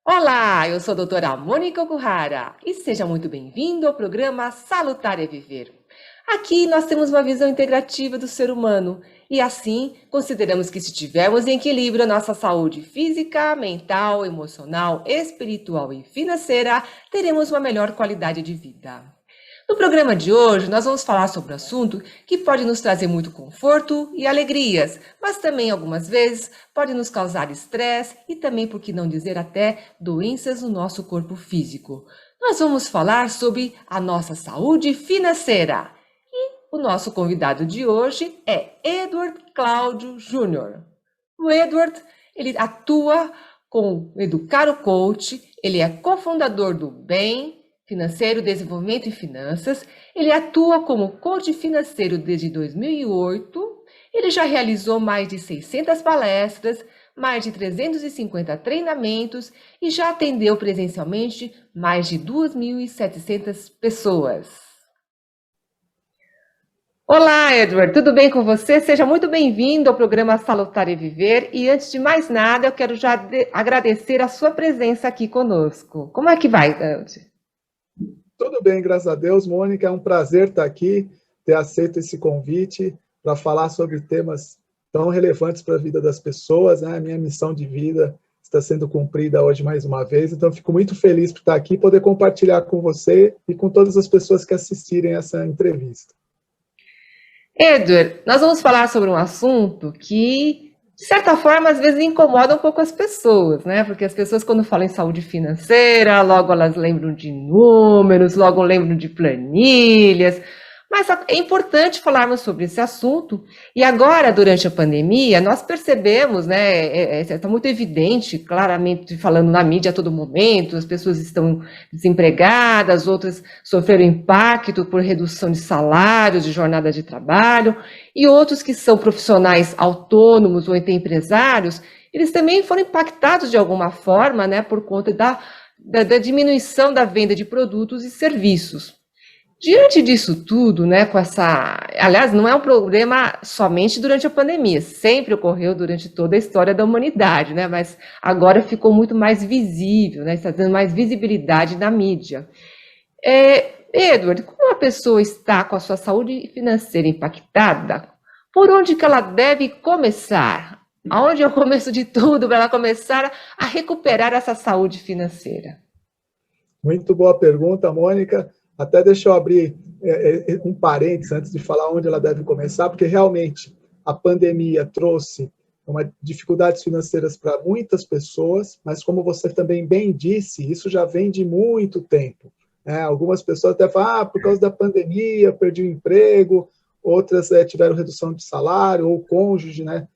Olá, eu sou a doutora Mônica Okuhara e seja muito bem-vindo ao programa Salutar é Viver. Aqui nós temos uma visão integrativa do ser humano e assim consideramos que se tivermos em equilíbrio a nossa saúde física, mental, emocional, espiritual e financeira, teremos uma melhor qualidade de vida. No programa de hoje, nós vamos falar sobre um assunto que pode nos trazer muito conforto e alegrias, mas também algumas vezes pode nos causar estresse e também, por que não dizer, até doenças no nosso corpo físico. Nós vamos falar sobre a nossa saúde financeira. O nosso convidado de hoje é Edward Cláudio Júnior. O Edward, ele atua com o Educaro Coach, ele é cofundador do BEM, Financeiro, Desenvolvimento e Finanças. Ele atua como coach financeiro desde 2008. Ele já realizou mais de 600 palestras, mais de 350 treinamentos e já atendeu presencialmente mais de 2.700 pessoas. Olá, Edward, tudo bem com você? Seja muito bem-vindo ao programa Salutar e Viver. E antes de mais nada, eu quero já agradecer a sua presença aqui conosco. Como é que vai, Edward? Tudo bem, graças a Deus, Mônica. É um prazer estar aqui, ter aceito esse convite para falar sobre temas tão relevantes para a vida das pessoas, né? A minha missão de vida está sendo cumprida hoje mais uma vez, então fico muito feliz por estar aqui e poder compartilhar com você e com todas as pessoas que assistirem essa entrevista. Edward, nós vamos falar sobre um assunto que, de certa forma, às vezes incomoda um pouco as pessoas, né? Porque as pessoas, quando falam em saúde financeira, logo elas lembram de números, logo lembram de planilhas. Mas é importante falarmos sobre esse assunto. E agora, durante a pandemia, nós percebemos, né? Está muito evidente, claramente falando na mídia a todo momento, as pessoas estão desempregadas, outras sofreram impacto por redução de salários, de jornada de trabalho, e outros que são profissionais autônomos ou então empresários, eles também foram impactados de alguma forma, né? Por conta da diminuição da venda de produtos e serviços. Diante disso tudo, né, aliás, não é um problema somente durante a pandemia, sempre ocorreu durante toda a história da humanidade, né, mas agora ficou muito mais visível, né, está dando mais visibilidade na mídia. Edward, como a pessoa está com a sua saúde financeira impactada, por onde que ela deve começar? Aonde é o começo de tudo para ela começar a recuperar essa saúde financeira? Muito boa pergunta, Mônica. Até deixa eu abrir um parênteses antes de falar onde ela deve começar, porque realmente a pandemia trouxe dificuldades financeiras para muitas pessoas, mas como você também bem disse, isso já vem de muito tempo. Algumas pessoas até falam, por causa da pandemia, perdi o emprego, outras tiveram redução de salário, ou o cônjuge, né,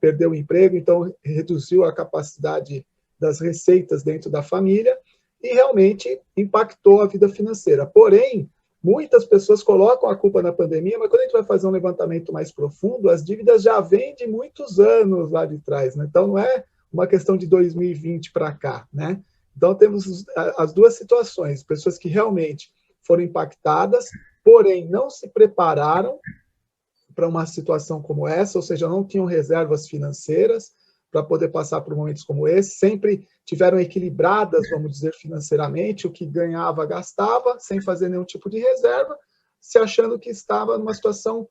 perdeu o emprego, então reduziu a capacidade das receitas dentro da família, e realmente impactou a vida financeira. Porém, muitas pessoas colocam a culpa na pandemia, mas quando a gente vai fazer um levantamento mais profundo, as dívidas já vêm de muitos anos lá de trás, né? Então não é uma questão de 2020 para cá, né? Então temos as duas situações, pessoas que realmente foram impactadas, porém não se prepararam para uma situação como essa, ou seja, não tinham reservas financeiras para poder passar por momentos como esse, sempre tiveram equilibradas, vamos dizer, financeiramente, o que ganhava, gastava, sem fazer nenhum tipo de reserva, se achando que estava numa situação,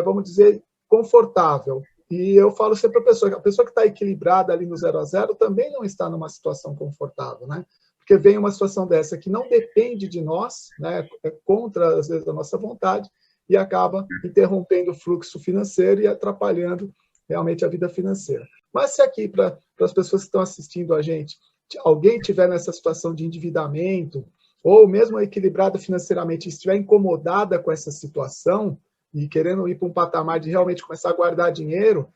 vamos dizer, confortável. E eu falo sempre para a pessoa que está equilibrada ali no 0 a 0 também não está numa situação confortável, né? Porque vem uma situação dessa que não depende de nós, né? É contra, às vezes, a nossa vontade, e acaba interrompendo o fluxo financeiro e atrapalhando realmente a vida financeira. Mas se aqui, para as pessoas que estão assistindo a gente, alguém tiver nessa situação de endividamento, ou mesmo equilibrada financeiramente, estiver incomodada com essa situação e querendo ir para um patamar de realmente começar a guardar dinheiro,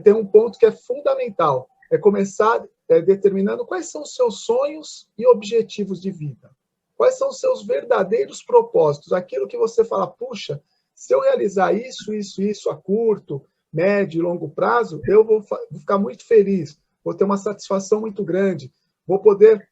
tem um ponto que é fundamental, é começar determinando quais são os seus sonhos e objetivos de vida. Quais são os seus verdadeiros propósitos? Aquilo que você fala, puxa, se eu realizar isso a curto, médio e longo prazo, eu vou ficar muito feliz, vou ter uma satisfação muito grande, vou poder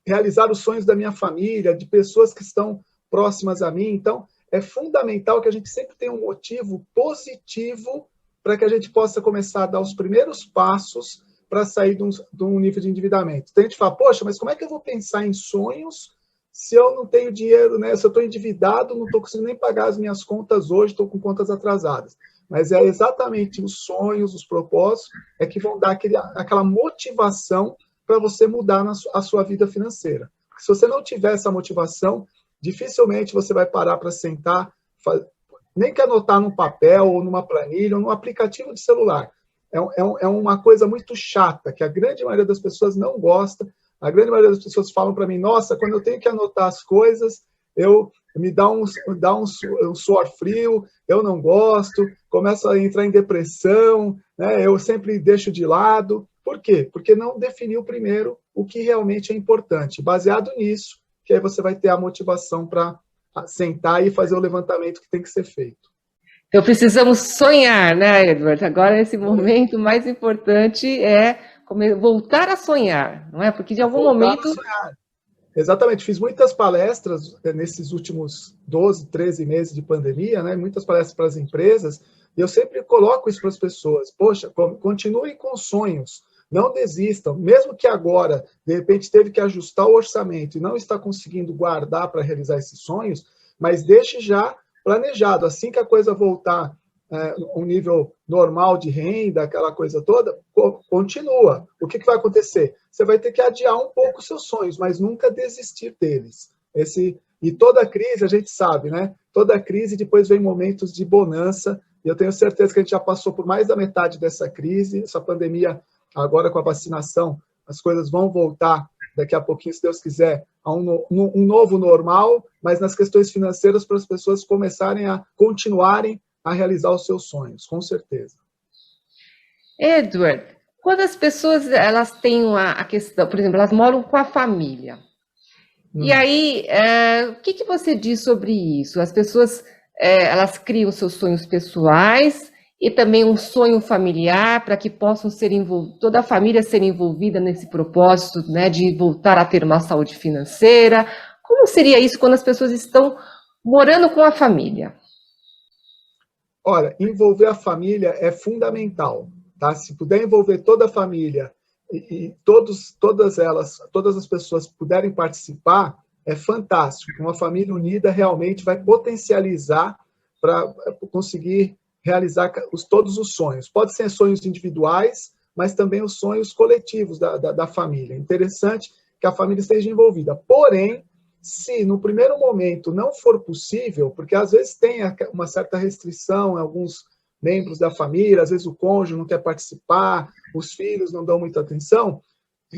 realizar os sonhos da minha família, de pessoas que estão próximas a mim. Então, é fundamental que a gente sempre tenha um motivo positivo para que a gente possa começar a dar os primeiros passos, para sair de um nível de endividamento. Então a gente fala, poxa, mas como é que eu vou pensar em sonhos se eu não tenho dinheiro, né? Se eu estou endividado, não estou conseguindo nem pagar as minhas contas hoje, estou com contas atrasadas. Mas é exatamente os sonhos, os propósitos, é que vão dar aquela motivação para você mudar a sua vida financeira. Se você não tiver essa motivação, dificilmente você vai parar para sentar, nem que anotar num papel, ou numa planilha, ou num aplicativo de celular. É uma coisa muito chata, que a grande maioria das pessoas não gosta. A grande maioria das pessoas falam para mim, nossa, quando eu tenho que anotar as coisas, me dá um suor frio, eu não gosto, começo a entrar em depressão, né? Eu sempre deixo de lado. Por quê? Porque não definiu primeiro o que realmente é importante. Baseado nisso, que aí você vai ter a motivação para sentar e fazer o levantamento que tem que ser feito. Então, precisamos sonhar, né, Edward? Agora, nesse momento, o mais importante é voltar a sonhar, não é? Porque, de algum momento... Exatamente, fiz muitas palestras nesses últimos 12, 13 meses de pandemia, né? Muitas palestras para as empresas, e eu sempre coloco isso para as pessoas. Poxa, continuem com sonhos, não desistam. Mesmo que agora, de repente, teve que ajustar o orçamento e não está conseguindo guardar para realizar esses sonhos, mas deixe já planejado. Assim que a coisa voltar um nível normal de renda, aquela coisa toda, continua. O que vai acontecer? Você vai ter que adiar um pouco os seus sonhos, mas nunca desistir deles. E toda crise, a gente sabe, né? Toda crise depois vem momentos de bonança, e eu tenho certeza que a gente já passou por mais da metade dessa crise, essa pandemia, agora com a vacinação, as coisas vão voltar daqui a pouquinho, se Deus quiser, a um novo normal, mas nas questões financeiras, para as pessoas começarem a continuarem a realizar os seus sonhos, com certeza. Edward, quando as pessoas elas têm a questão, por exemplo, elas moram com a família, e aí, o que você diz sobre isso? As pessoas, elas criam seus sonhos pessoais e também um sonho familiar para que possam ser toda a família ser envolvida nesse propósito, né, de voltar a ter uma saúde financeira. Como seria isso quando as pessoas estão morando com a família? Olha, envolver a família é fundamental, tá? Se puder envolver toda a família e todas as pessoas puderem participar, é fantástico. Uma família unida realmente vai potencializar para conseguir realizar todos os sonhos. Pode ser sonhos individuais, mas também os sonhos coletivos da família. É interessante que a família esteja envolvida. Porém, se no primeiro momento não for possível, porque às vezes tem uma certa restrição em alguns membros da família, às vezes o cônjuge não quer participar, os filhos não dão muita atenção,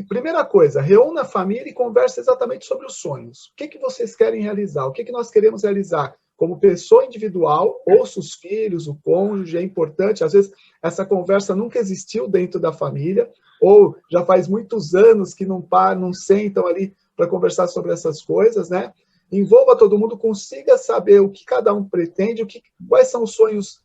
primeira coisa, reúna a família e converse exatamente sobre os sonhos. O que vocês querem realizar? O que nós queremos realizar? Como pessoa individual, ouça os filhos, o cônjuge, é importante. Às vezes essa conversa nunca existiu dentro da família, ou já faz muitos anos que não sentam ali para conversar sobre essas coisas, né? Envolva todo mundo, consiga saber o que cada um pretende, quais são os sonhos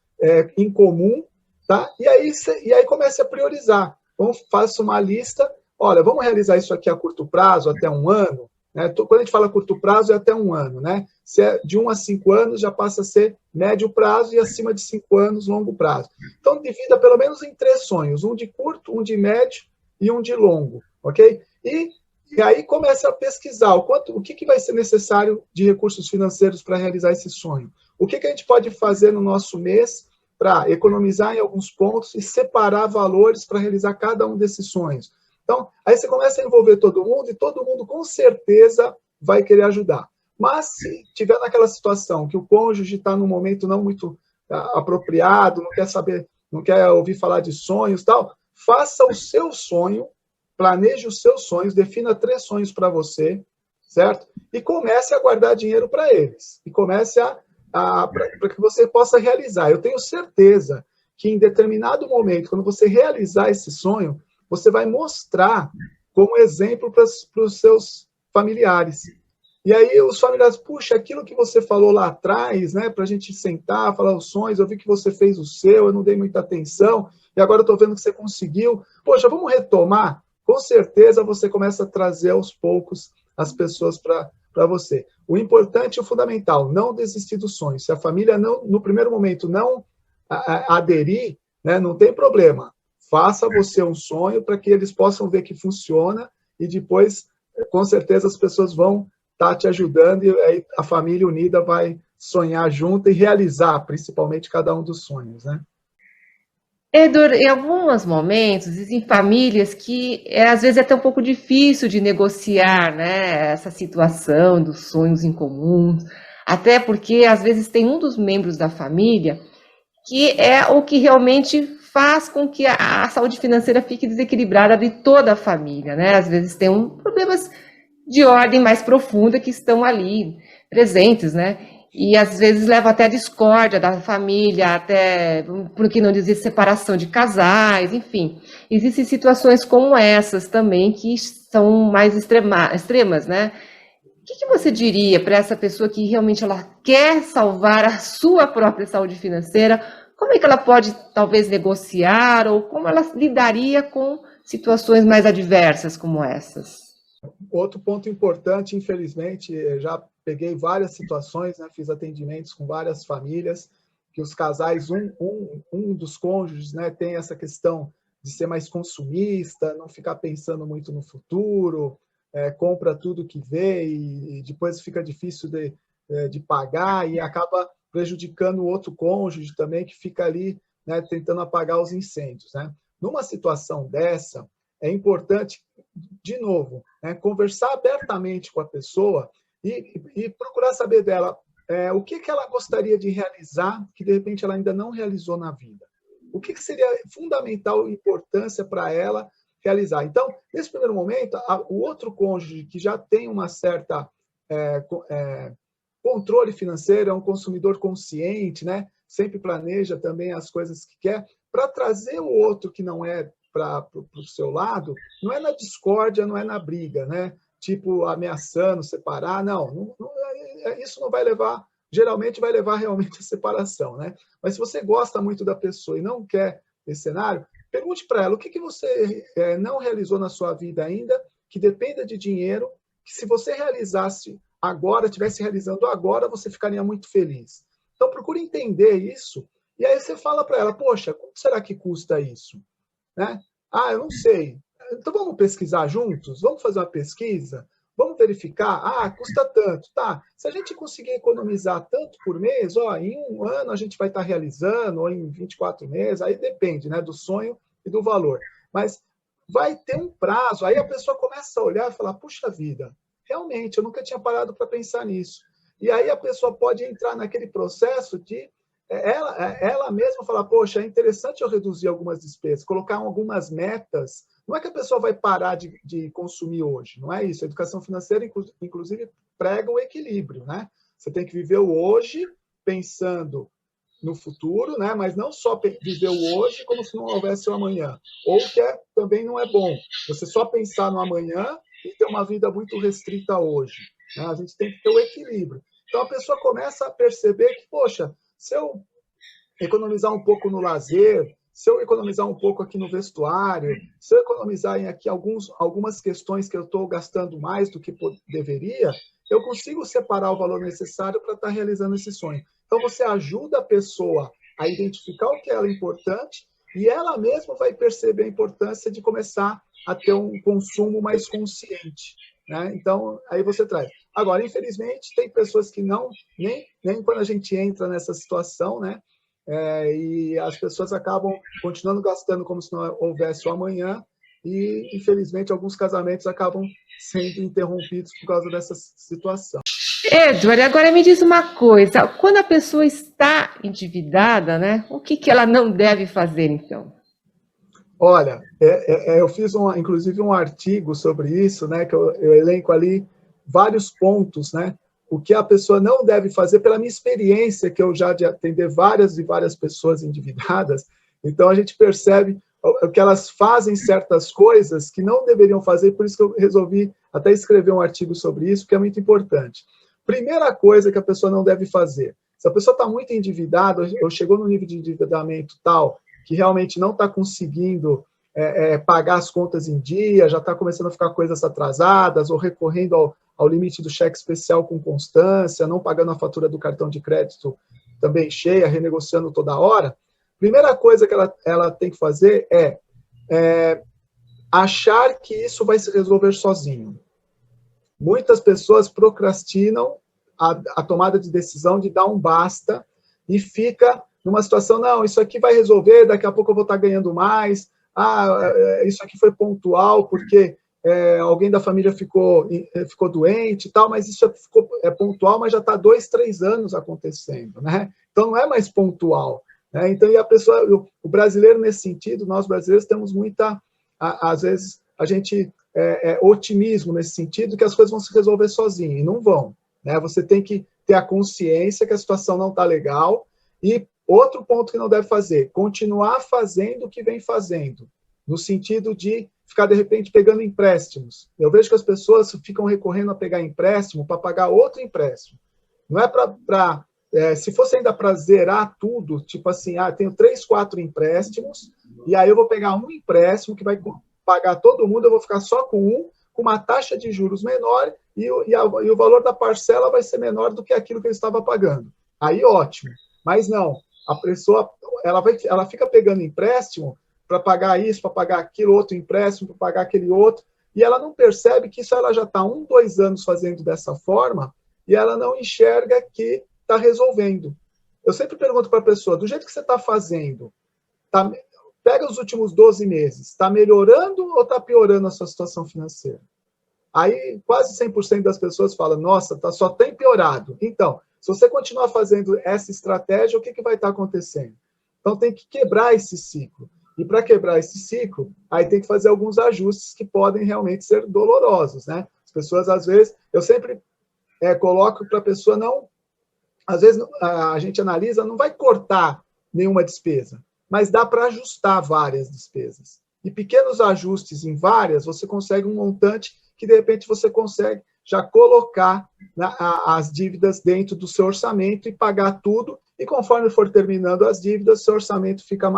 em comum, tá? E aí comece a priorizar. Então, faça uma lista. Olha, vamos realizar isso aqui a curto prazo, até um ano, né? Quando a gente fala curto prazo, é até um ano, né? Se é de 1 a 5 anos, já passa a ser médio prazo, e acima de 5 anos, longo prazo. Então, divida pelo menos em 3 sonhos, um de curto, um de médio e um de longo, ok? E aí começa a pesquisar o que vai ser necessário de recursos financeiros para realizar esse sonho. O que a gente pode fazer no nosso mês para economizar em alguns pontos e separar valores para realizar cada um desses sonhos. Então, aí você começa a envolver todo mundo, e todo mundo com certeza vai querer ajudar. Mas se tiver naquela situação que o cônjuge está num momento não muito apropriado, não quer saber, não quer ouvir falar de sonhos, tal, faça o seu sonho, planeje os seus sonhos, defina 3 sonhos para você, certo? E comece a guardar dinheiro para eles. E comece para que você possa realizar. Eu tenho certeza que em determinado momento, quando você realizar esse sonho, você vai mostrar como exemplo para os seus familiares. E aí os familiares, puxa, aquilo que você falou lá atrás, né, para a gente sentar, falar os sonhos, eu vi que você fez o seu, eu não dei muita atenção, e agora eu estou vendo que você conseguiu. Poxa, vamos retomar? Com certeza você começa a trazer aos poucos as pessoas para você. O importante e o fundamental, não desistir dos sonhos. Se a família, não, no primeiro momento, não aderir, né, não tem problema. faça você um sonho para que eles possam ver que funciona e depois, com certeza, as pessoas vão estar te ajudando e aí a família unida vai sonhar junto e realizar, principalmente, cada um dos sonhos, né? Edor, em alguns momentos, existem famílias que às vezes é até um pouco difícil de negociar, né, essa situação dos sonhos em comum, até porque às vezes tem um dos membros da família que é o que realmente faz com que a saúde financeira fique desequilibrada de toda a família, né? Às vezes tem problemas de ordem mais profunda que estão ali presentes, né? E às vezes leva até a discórdia da família, até, por que não dizer, separação de casais, enfim. Existem situações como essas também que são mais extremas, né? O que você diria para essa pessoa que realmente ela quer salvar a sua própria saúde financeira? Como é que ela pode, talvez, negociar ou como ela lidaria com situações mais adversas como essas? Outro ponto importante, infelizmente, já peguei várias situações, né, fiz atendimentos com várias famílias, que os casais, um dos cônjuges, né, tem essa questão de ser mais consumista, não ficar pensando muito no futuro, compra tudo que vê e depois fica difícil de pagar e acaba prejudicando o outro cônjuge também, que fica ali, né, tentando apagar os incêndios, né? Numa situação dessa, é importante, de novo, né, conversar abertamente com a pessoa e procurar saber dela o que ela gostaria de realizar que, de repente, ela ainda não realizou na vida. O que seria fundamental importância para ela realizar. Então, nesse primeiro momento, o outro cônjuge que já tem uma certa controle financeiro, é um consumidor consciente, né? Sempre planeja também as coisas que quer, para trazer o outro que não é para o seu lado, não é na discórdia, não é na briga, né? Tipo, ameaçando, separar, isso não vai levar, geralmente vai levar realmente a separação, né? Mas se você gosta muito da pessoa e não quer esse cenário, pergunte para ela o que você não realizou na sua vida ainda, que dependa de dinheiro, que se você realizasse agora, estivesse realizando agora, você ficaria muito feliz. Então, procure entender isso, e aí você fala para ela, poxa, quanto será que custa isso? Né? Ah, eu não sei. Então vamos pesquisar juntos? Vamos fazer uma pesquisa? Vamos verificar? Ah, custa tanto. Tá. Se a gente conseguir economizar tanto por mês, em um ano a gente vai estar realizando, ou em 24 meses, aí depende, né, do sonho e do valor. Mas vai ter um prazo, aí a pessoa começa a olhar e falar, puxa vida, realmente, eu nunca tinha parado para pensar nisso. E aí a pessoa pode entrar naquele processo de ela mesma falar, poxa, é interessante eu reduzir algumas despesas, colocar algumas metas. Não é que a pessoa vai parar de consumir hoje, não é isso. A educação financeira, inclusive, prega o equilíbrio, né? Você tem que viver o hoje pensando no futuro, né? Mas não só viver o hoje como se não houvesse o amanhã. Ou que também não é bom, você só pensar no amanhã e ter uma vida muito restrita hoje, né? A gente tem que ter o equilíbrio. Então, a pessoa começa a perceber que, poxa, se eu economizar um pouco no lazer, se eu economizar um pouco aqui no vestuário, se eu economizar aqui algumas questões que eu estou gastando mais do que deveria, eu consigo separar o valor necessário para estar realizando esse sonho. Então, você ajuda a pessoa a identificar o que é importante e ela mesma vai perceber a importância de começar a ter um consumo mais consciente, né? Então, aí você traz. Agora, infelizmente, tem pessoas que nem quando a gente entra nessa situação, né? E as pessoas acabam continuando gastando como se não houvesse o amanhã e, infelizmente, alguns casamentos acabam sendo interrompidos por causa dessa situação. Edward, agora me diz uma coisa, quando a pessoa está endividada, né, o que ela não deve fazer, então? Olha, eu fiz, inclusive, um artigo sobre isso, né, que eu elenco ali vários pontos, né, o que a pessoa não deve fazer, pela minha experiência, que eu já de atender várias e várias pessoas endividadas, então a gente percebe que elas fazem certas coisas que não deveriam fazer, por isso que eu resolvi até escrever um artigo sobre isso, que é muito importante. Primeira coisa que a pessoa não deve fazer, se a pessoa está muito endividada, ou chegou no nível de endividamento tal, que realmente não está conseguindo pagar as contas em dia, já está começando a ficar coisas atrasadas, ou recorrendo ao limite do cheque especial com constância, não pagando a fatura do cartão de crédito também cheia, renegociando toda hora. Primeira coisa que ela tem que fazer é achar que isso vai se resolver sozinho. Muitas pessoas procrastinam a tomada de decisão de dar um basta e fica numa situação, não, isso aqui vai resolver, daqui a pouco eu vou estar ganhando mais, isso aqui foi pontual porque alguém da família ficou doente e tal, mas isso é pontual, mas já está 2, 3 anos acontecendo, né? Então não é mais pontual. Né? Então, e a pessoa, o brasileiro nesse sentido, nós brasileiros temos muita, às vezes, a gente otimismo nesse sentido, que as coisas vão se resolver sozinhas, e não vão. Né? Você tem que ter a consciência que a situação não está legal, e outro ponto que não deve fazer, continuar fazendo o que vem fazendo, no sentido de ficar, de repente, pegando empréstimos. Eu vejo que as pessoas ficam recorrendo a pegar empréstimo para pagar outro empréstimo. Não é para... se fosse ainda para zerar tudo, tipo assim, tenho 3, 4 empréstimos, e aí eu vou pegar um empréstimo que vai pagar todo mundo, eu vou ficar só com um, com uma taxa de juros menor, e o valor da parcela vai ser menor do que aquilo que eu estava pagando. Aí, ótimo. Mas não, a pessoa ela fica pegando empréstimo para pagar isso, para pagar aquilo, outro empréstimo, para pagar aquele outro, e ela não percebe que isso ela já está 1, 2 anos fazendo dessa forma, e ela não enxerga que está resolvendo. Eu sempre pergunto para a pessoa, do jeito que você está fazendo, pega os últimos 12 meses, está melhorando ou está piorando a sua situação financeira? Aí quase 100% das pessoas falam, nossa, só tem piorado. Então, se você continuar fazendo essa estratégia, o que vai estar acontecendo? Então tem que quebrar esse ciclo. E para quebrar esse ciclo, aí tem que fazer alguns ajustes que podem realmente ser dolorosos. Né? As pessoas, às vezes, eu sempre coloco para a pessoa não... Às vezes a gente analisa, não vai cortar nenhuma despesa, mas dá para ajustar várias despesas. E pequenos ajustes em várias, você consegue um montante que, de repente, você consegue já colocar as dívidas dentro do seu orçamento e pagar tudo, e conforme for terminando as dívidas, seu orçamento fica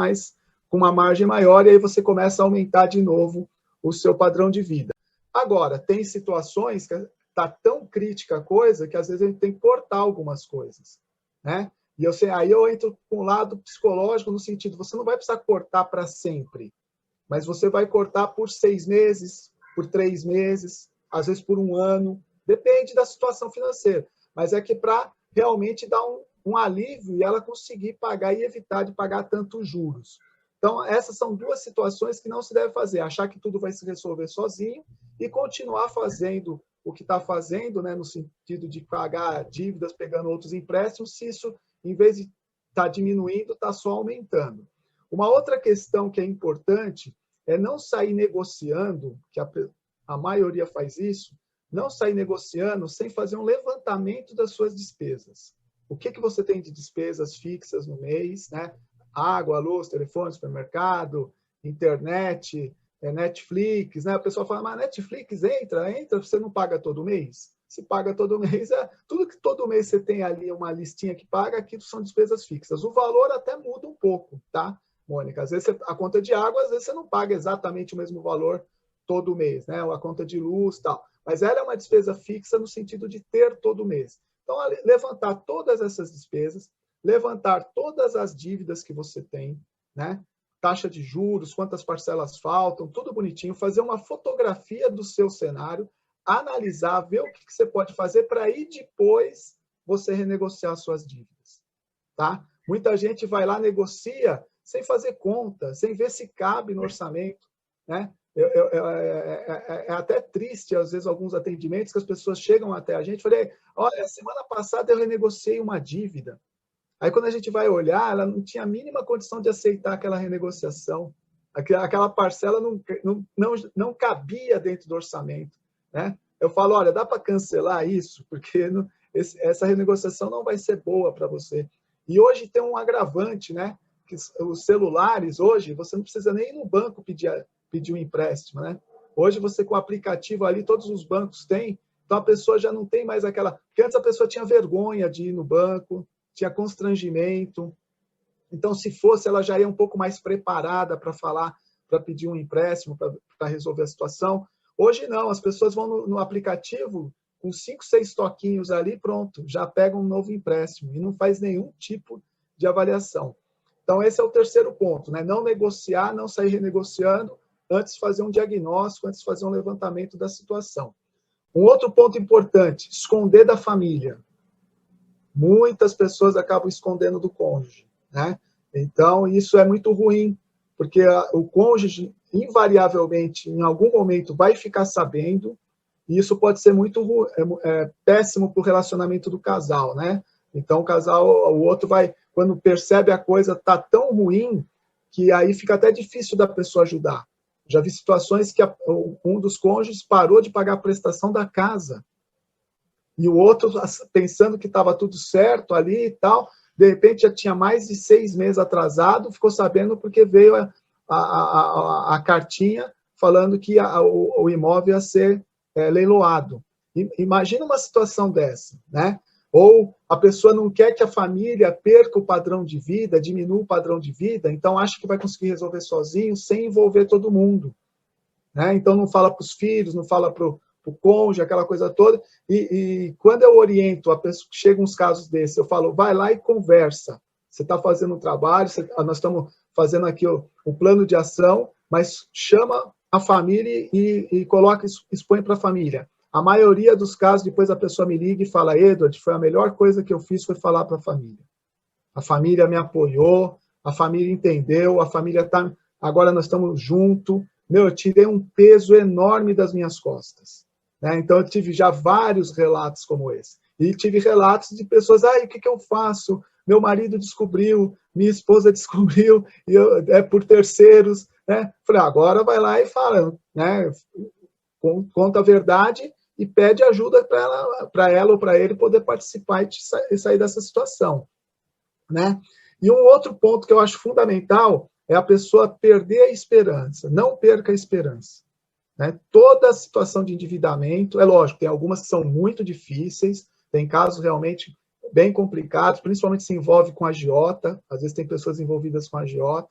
com uma margem maior, e aí você começa a aumentar de novo o seu padrão de vida. Agora, tem situações que está tão crítica a coisa que às vezes a gente tem que cortar algumas coisas, né? E aí eu entro com um lado psicológico no sentido, você não vai precisar cortar para sempre, mas você vai cortar por 6 meses, por 3 meses, às vezes por 1 ano, depende da situação financeira, mas é que para realmente dar um alívio e ela conseguir pagar e evitar de pagar tantos juros. Então, essas são 2 situações que não se deve fazer, achar que tudo vai se resolver sozinho e continuar fazendo o que está fazendo, né, no sentido de pagar dívidas, pegando outros empréstimos, se isso, em vez de estar diminuindo, está só aumentando. Uma outra questão que é importante é não sair negociando, que a maioria faz isso, não sair negociando sem fazer um levantamento das suas despesas. O que você tem de despesas fixas no mês, né? Água, luz, telefone, supermercado, internet, Netflix, né? O pessoal fala, mas Netflix entra, você não paga todo mês? Se paga todo mês, tudo que todo mês você tem ali uma listinha que paga, aquilo são despesas fixas. O valor até muda um pouco, tá, Mônica? Às vezes a conta de água, às vezes você não paga exatamente o mesmo valor todo mês, né? Ou a conta de luz e tal. Mas ela é uma despesa fixa no sentido de ter todo mês. Então, levantar todas essas despesas, levantar todas as dívidas que você tem, né? Taxa de juros, quantas parcelas faltam, tudo bonitinho, fazer uma fotografia do seu cenário, analisar, ver o que você pode fazer para aí depois você renegociar suas dívidas. Tá? Muita gente vai lá, negocia, sem fazer conta, sem ver se cabe no orçamento. Né? É até triste, às vezes, alguns atendimentos que as pessoas chegam até a gente e falam, olha, semana passada eu renegociei uma dívida. Aí, quando a gente vai olhar, ela não tinha a mínima condição de aceitar aquela renegociação. Aquela parcela não cabia dentro do orçamento. Né? Eu falo, olha, dá para cancelar isso, porque essa renegociação não vai ser boa para você. E hoje tem um agravante, né? Que os celulares, hoje, você não precisa nem ir no banco pedir um empréstimo. Né? Hoje, você com o aplicativo ali, todos os bancos têm, então a pessoa já não tem mais aquela... Porque antes a pessoa tinha vergonha de ir no banco, tinha constrangimento. Então, se fosse, ela já ia um pouco mais preparada para falar, para pedir um empréstimo, para resolver a situação. Hoje, não. As pessoas vão no aplicativo, com 5, 6 toquinhos ali, pronto, já pegam um novo empréstimo e não faz nenhum tipo de avaliação. Então, esse é o terceiro ponto, né? Não negociar, não sair renegociando, antes de fazer um diagnóstico, antes de fazer um levantamento da situação. Um outro ponto importante, esconder da família. Muitas pessoas acabam escondendo do cônjuge, né? Então, isso é muito ruim, porque o cônjuge, invariavelmente, em algum momento, vai ficar sabendo, e isso pode ser muito péssimo para o relacionamento do casal, né? Então, o outro vai, quando percebe a coisa está tão ruim, que aí fica até difícil da pessoa ajudar. Já vi situações que um dos cônjuges parou de pagar a prestação da casa, e o outro, pensando que estava tudo certo ali e tal, de repente já tinha mais de 6 meses atrasado, ficou sabendo porque veio a cartinha falando que o imóvel ia ser leiloado. Imagina uma situação dessa, né? Ou a pessoa não quer que a família perca o padrão de vida, diminua o padrão de vida, então acha que vai conseguir resolver sozinho, sem envolver todo mundo, né? Então não fala para os filhos, não fala para o cônjuge, aquela coisa toda. E quando eu oriento a pessoa, chega uns casos desses, eu falo, vai lá e conversa. Você está fazendo um trabalho, nós estamos fazendo aqui o plano de ação, mas chama a família e coloca, expõe para a família. A maioria dos casos, depois a pessoa me liga e fala, Edward, foi a melhor coisa que eu fiz, foi falar para a família. A família me apoiou, a família entendeu, a família está... Agora nós estamos juntos. Eu tirei um peso enorme das minhas costas, né? Então, eu tive já vários relatos como esse. E tive relatos de pessoas, o que eu faço? Meu marido descobriu, minha esposa descobriu, e por terceiros, né? Falei, agora vai lá e fala, né? Conta a verdade e pede ajuda para ela ou para ele poder participar e sair dessa situação, né? E um outro ponto que eu acho fundamental é a pessoa perder a esperança. Não perca a esperança, né? Toda situação de endividamento, é lógico, tem algumas que são muito difíceis, tem casos realmente bem complicados, principalmente se envolve com agiota, às vezes tem pessoas envolvidas com agiota,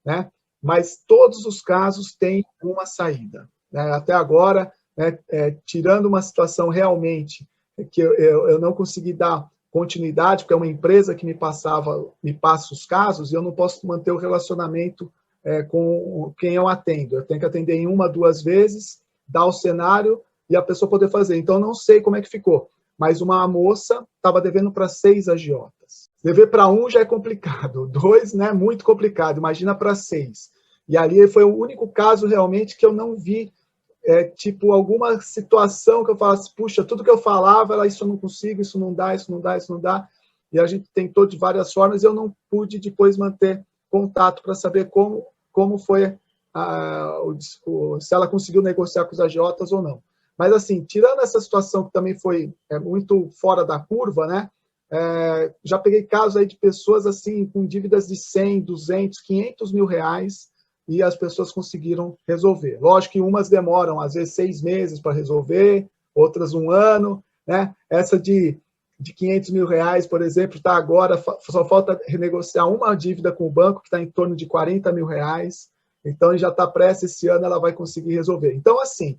né? Mas todos os casos têm uma saída, né? Até agora, né, tirando uma situação realmente que eu não consegui dar continuidade, porque é uma empresa que me passa os casos, e eu não posso manter o relacionamento com quem eu atendo. Eu tenho que atender em 1, 2 vezes, dar o cenário e a pessoa poder fazer. Então, eu não sei como é que ficou, mas uma moça estava devendo para 6 agiotas. Dever para 1 já é complicado, 2, né, muito complicado, imagina para 6. E ali foi o único caso realmente que eu não vi tipo, alguma situação que eu falasse, puxa, tudo que eu falava, isso eu não consigo, isso não dá, isso não dá, isso não dá, e a gente tentou de várias formas, e eu não pude depois manter contato para saber como foi, se ela conseguiu negociar com os agiotas ou não. Mas, assim, tirando essa situação que também foi muito fora da curva, né, já peguei casos aí de pessoas, assim, com dívidas de 100, 200, 500 mil reais, e as pessoas conseguiram resolver. Lógico que umas demoram, às vezes, 6 meses para resolver, outras 1 ano, né? Essa de 500 mil reais, por exemplo, está agora, só falta renegociar uma dívida com o banco, que está em torno de 40 mil reais, então já está prestes, esse ano ela vai conseguir resolver. Então, assim,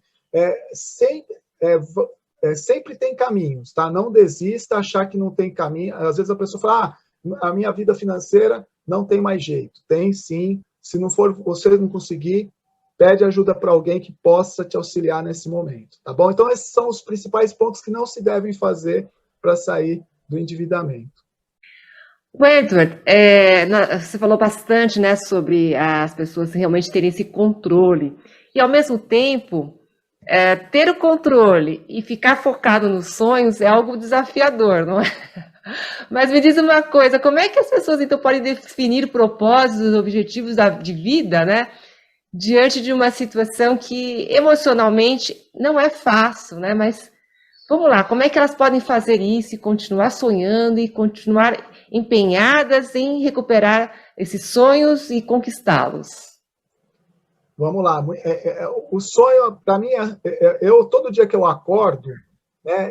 sempre tem caminhos, tá? Não desista, achar que não tem caminho. Às vezes a pessoa fala, a minha vida financeira não tem mais jeito. Tem sim. Se não for, você não conseguir, pede ajuda para alguém que possa te auxiliar nesse momento, tá bom? Então, esses são os principais pontos que não se devem fazer para sair do endividamento. Edward, você falou bastante, né, sobre as pessoas realmente terem esse controle. E, ao mesmo tempo, ter o controle e ficar focado nos sonhos é algo desafiador, não é? Mas me diz uma coisa, como é que as pessoas então podem definir propósitos, objetivos de vida, né? Diante de uma situação que emocionalmente não é fácil, né? Mas vamos lá, como é que elas podem fazer isso e continuar sonhando e continuar empenhadas em recuperar esses sonhos e conquistá-los? Vamos lá. O sonho, para mim, todo dia que eu acordo, né,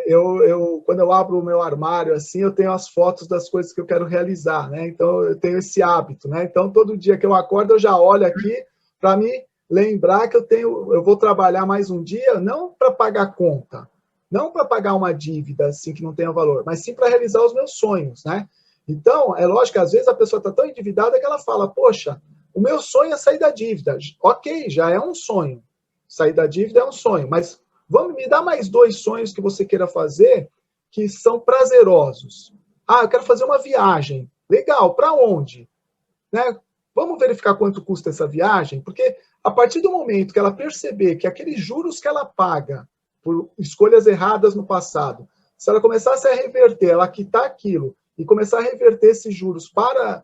quando eu abro o meu armário, assim, eu tenho as fotos das coisas que eu quero realizar, né? Então, eu tenho esse hábito, né? Então, todo dia que eu acordo, eu já olho aqui para me lembrar que eu vou trabalhar mais um dia, não para pagar conta, não para pagar uma dívida, assim, que não tenha valor, mas sim para realizar os meus sonhos, né? Então, é lógico que às vezes a pessoa está tão endividada que ela fala, poxa, o meu sonho é sair da dívida. Ok, já é um sonho. Sair da dívida é um sonho, mas vamos me dar mais 2 sonhos que você queira fazer que são prazerosos. Ah, eu quero fazer uma viagem. Legal, para onde? Né? Vamos verificar quanto custa essa viagem? Porque a partir do momento que ela perceber que aqueles juros que ela paga por escolhas erradas no passado, se ela começasse a reverter, ela quitar aquilo e começar a reverter esses juros para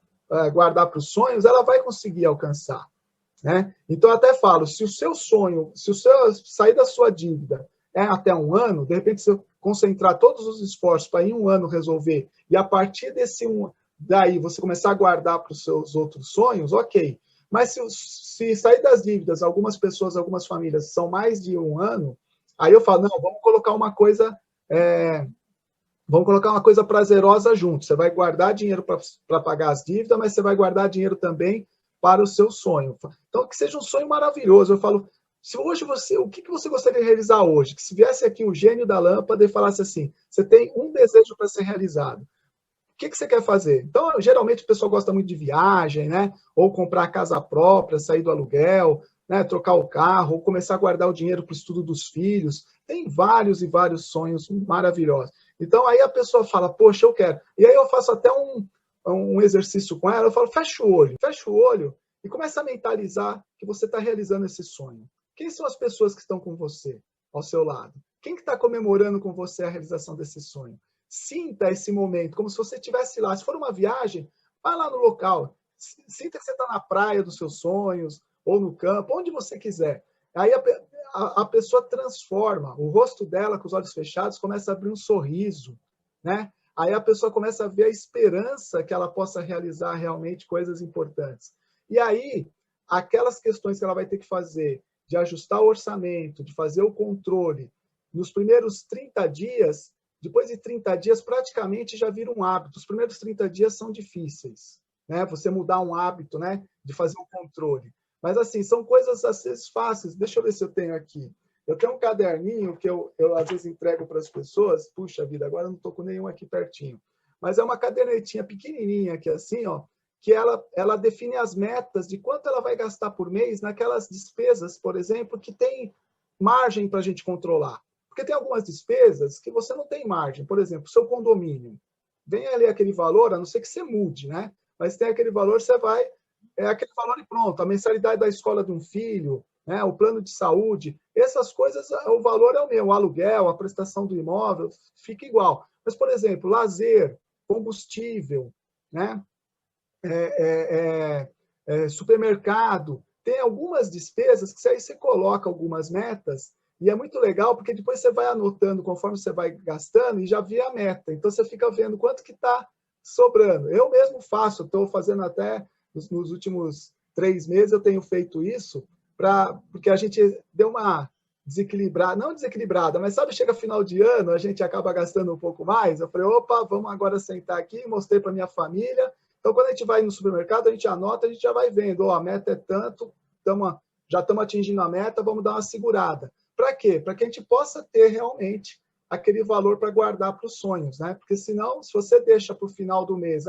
guardar para os sonhos, ela vai conseguir alcançar. Né? Então, eu até falo, se o seu sonho, se o seu sair da sua dívida é até 1 ano, de repente, você concentrar todos os esforços para em 1 ano resolver, e a partir desse daí você começar a guardar para os seus outros sonhos, ok. Mas se sair das dívidas, algumas pessoas, algumas famílias, são mais de 1 ano, aí eu falo, não, vamos colocar uma coisa prazerosa junto. Você vai guardar dinheiro para pagar as dívidas, mas você vai guardar dinheiro também para o seu sonho. Então, que seja um sonho maravilhoso. Eu falo, se hoje o que você gostaria de realizar hoje? Que se viesse aqui o gênio da lâmpada e falasse assim, você tem um desejo para ser realizado. O que você quer fazer? Então, geralmente o pessoal gosta muito de viagem, né? Ou comprar a casa própria, sair do aluguel, né? Trocar o carro, ou começar a guardar o dinheiro para o estudo dos filhos. Tem vários e vários sonhos maravilhosos. Então, aí a pessoa fala, poxa, eu quero. E aí eu faço até um exercício com ela, eu falo, fecha o olho e começa a mentalizar que você está realizando esse sonho. Quem são as pessoas que estão com você, ao seu lado? Quem que está comemorando com você a realização desse sonho? Sinta esse momento, como se você estivesse lá. Se for uma viagem, vá lá no local. Sinta que você está na praia dos seus sonhos, ou no campo, onde você quiser. Aí a pessoa transforma, o rosto dela, com os olhos fechados, começa a abrir um sorriso, né? Aí a pessoa começa a ver a esperança que ela possa realizar realmente coisas importantes. E aí, aquelas questões que ela vai ter que fazer, de ajustar o orçamento, de fazer o controle, nos primeiros 30 dias, depois de 30 dias, praticamente já vira um hábito. Os primeiros 30 dias são difíceis, né? Você mudar um hábito, né? De fazer o controle. Mas, assim, são coisas, às vezes, fáceis. Deixa eu ver se eu tenho aqui. Eu tenho um caderninho que eu às vezes, entrego para as pessoas. Puxa vida, agora eu não estou com nenhum aqui pertinho. Mas é uma cadernetinha pequenininha aqui, assim, ó, que ela define as metas de quanto ela vai gastar por mês naquelas despesas, por exemplo, que tem margem para a gente controlar. Porque tem algumas despesas que você não tem margem. Por exemplo, seu condomínio. Vem ali aquele valor, a não ser que você mude, né? Mas tem aquele valor, você vai... É aquele valor e pronto. A mensalidade da escola de um filho, né? O plano de saúde, essas coisas, o valor é o mesmo. O aluguel, a prestação do imóvel, fica igual. Mas, por exemplo, lazer, combustível, né? Supermercado, tem algumas despesas que aí você coloca algumas metas e é muito legal porque depois você vai anotando conforme você vai gastando e já vê a meta. Então você fica vendo quanto que está sobrando. Eu mesmo faço, estou fazendo até nos últimos 3 meses eu tenho feito isso porque a gente deu uma desequilibrada, não desequilibrada, mas sabe, chega final de ano, a gente acaba gastando um pouco mais. Eu falei, opa, vamos agora sentar aqui, mostrei para minha família. Então, quando a gente vai no supermercado, a gente anota, a gente já vai vendo, a meta é tanto, já estamos atingindo a meta, vamos dar uma segurada. Para quê? Para que a gente possa ter realmente aquele valor para guardar para os sonhos, né? Porque senão, se você deixa para o final do mês,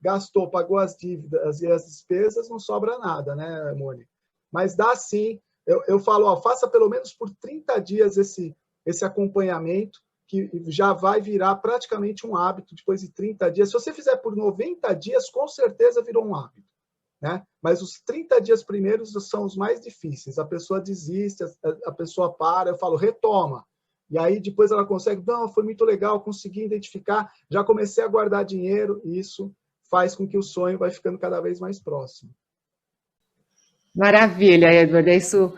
gastou, pagou as dívidas e as despesas, não sobra nada, né, Mônica? Mas dá sim, eu falo, faça pelo menos por 30 dias esse acompanhamento, que já vai virar praticamente um hábito depois de 30 dias. Se você fizer por 90 dias, com certeza virou um hábito, né? Mas os 30 dias primeiros são os mais difíceis. A pessoa desiste, a pessoa para, eu falo, retoma. E aí depois ela consegue, não, foi muito legal, consegui identificar, já comecei a guardar dinheiro, e isso faz com que o sonho vai ficando cada vez mais próximo. Maravilha, Edward, isso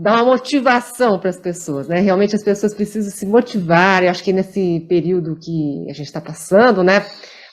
dá uma motivação para as pessoas, né? Realmente as pessoas precisam se motivar. Eu acho que nesse período que a gente está passando, né?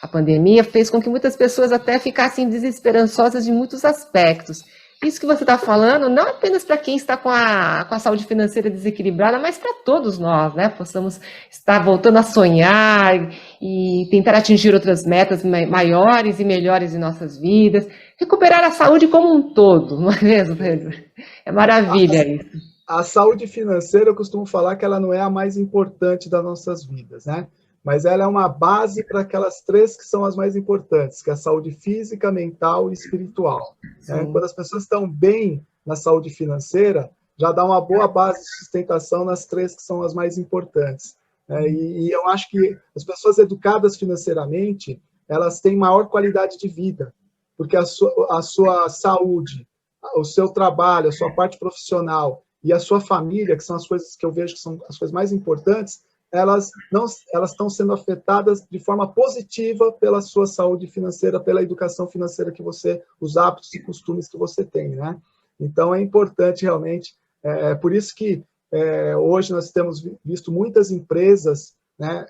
A pandemia fez com que muitas pessoas até ficassem desesperançosas em muitos aspectos. Isso que você está falando, não apenas para quem está com a saúde financeira desequilibrada, mas para todos nós, né? Possamos estar voltando a sonhar e tentar atingir outras metas maiores e melhores em nossas vidas. Recuperar a saúde como um todo, não é mesmo, Pedro? É maravilha isso. A saúde financeira, eu costumo falar que ela não é a mais importante das nossas vidas, né? mas ela é uma base para aquelas três que são as mais importantes, que é a saúde física, mental e espiritual. Né? Quando as pessoas estão bem na saúde financeira, já dá uma boa base de sustentação nas três que são as mais importantes. Né? E eu acho que as pessoas educadas financeiramente, elas têm maior qualidade de vida, porque a sua saúde, o seu trabalho, a sua parte profissional e a sua família, que são as coisas que eu vejo que são as coisas mais importantes, elas estão sendo afetadas de forma positiva pela sua saúde financeira, pela educação financeira que você, os hábitos e costumes que você tem, né? Então, é importante realmente, por isso que hoje nós temos visto muitas empresas, né,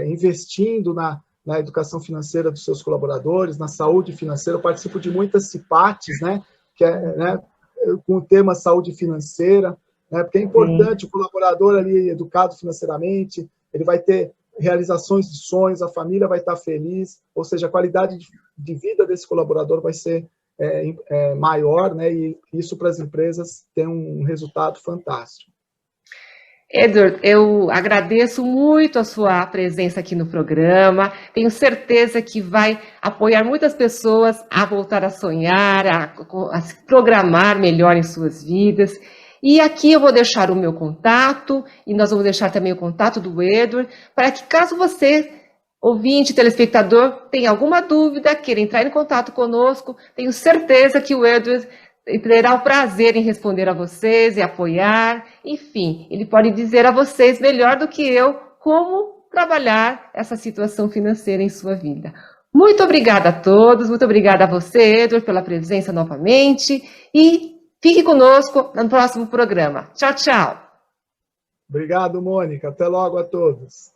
investindo na educação financeira dos seus colaboradores, na saúde financeira. Eu participo de muitas CIPATs, né, que né, com o tema saúde financeira, né, porque é importante o colaborador ali educado financeiramente, ele vai ter realizações de sonhos, a família vai estar feliz, ou seja, a qualidade de vida desse colaborador vai ser maior, né, e isso para as empresas tem um resultado fantástico. Edward, eu agradeço muito a sua presença aqui no programa. Tenho certeza que vai apoiar muitas pessoas a voltar a sonhar, a se programar melhor em suas vidas. E aqui eu vou deixar o meu contato, e nós vamos deixar também o contato do Edward, para que caso você, ouvinte, telespectador, tenha alguma dúvida, queira entrar em contato conosco, tenho certeza que o Edward terá o prazer em responder a vocês e apoiar. Enfim, ele pode dizer a vocês melhor do que eu como trabalhar essa situação financeira em sua vida. Muito obrigada a todos, muito obrigada a você, Edward, pela presença novamente, e fique conosco no próximo programa. Tchau, tchau. Obrigado, Mônica. Até logo a todos.